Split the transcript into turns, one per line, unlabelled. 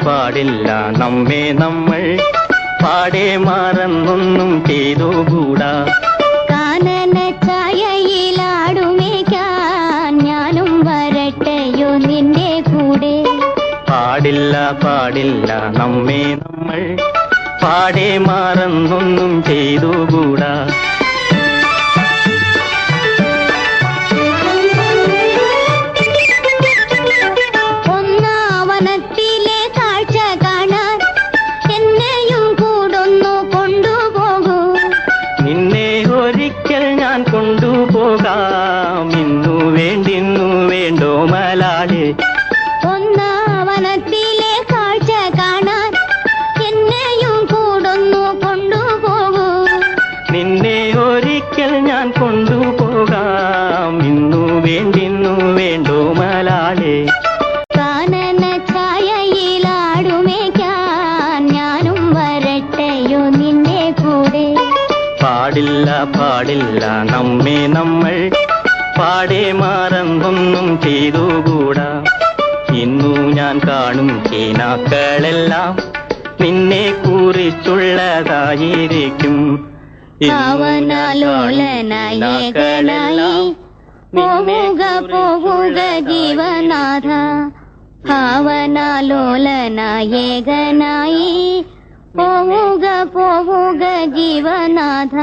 പാടില്ല നമ്മെ നമ്മൾ പാടെ മറന്നൊന്നും ചെയ്തുകൂടാ.
കാനന ഛായയിലാടുമേക്കാൻ ഞാനും വരട്ടെയോ നിന്റെ കൂടെ.
പാടില്ല പാടില്ല നമ്മെ നമ്മൾ പാടെ മറന്നൊന്നും ചെയ്തുകൂടാ.
ഒന്നാവനത്തിലെ കാഴ്ച കാണാൻ എന്നെയും കൂടൊന്നു കൊണ്ടുപോകൂ.
നിന്നെ ഒരിക്കൽ ഞാൻ കൊണ്ടുപോകാം, ഇന്നു വേണ്ടിന്നു വേണ്ടോ മലാളെ.
ഒന്നാവനത്തിലെ കാഴ്ച കാണാൻ എന്നെയും കൂടൊന്നു കൊണ്ടുപോകൂ.
നിന്നെ ഒരിക്കൽ ഞാൻ കൊണ്ടുപോകാം, ഇന്നു വേണ്ടിന്നു വേണ്ടോ മലാളെ.
കാനന ഛായയിലാടുമേക്കാൻ ഞാനും വരട്ടെയോ നിന്റെ കൂടെ.
പാടില്ല പാടില്ല നമ്മെ നമ്മൾ പാടെ മറന്നൊന്നും ചെയ്തുകൂടാ. ഇന്നു ഞാൻ കാണും ചേനാക്കളെല്ലാം നിന്നെ കുറിച്ചുള്ളതായിരിക്കും.
ഭാവനാലോലനായകനായി പോവുക പോവുക ജീവനാഥ. ഭാവനാലോലനായകനായി പോവുക പോവുക ജീവനാഥ.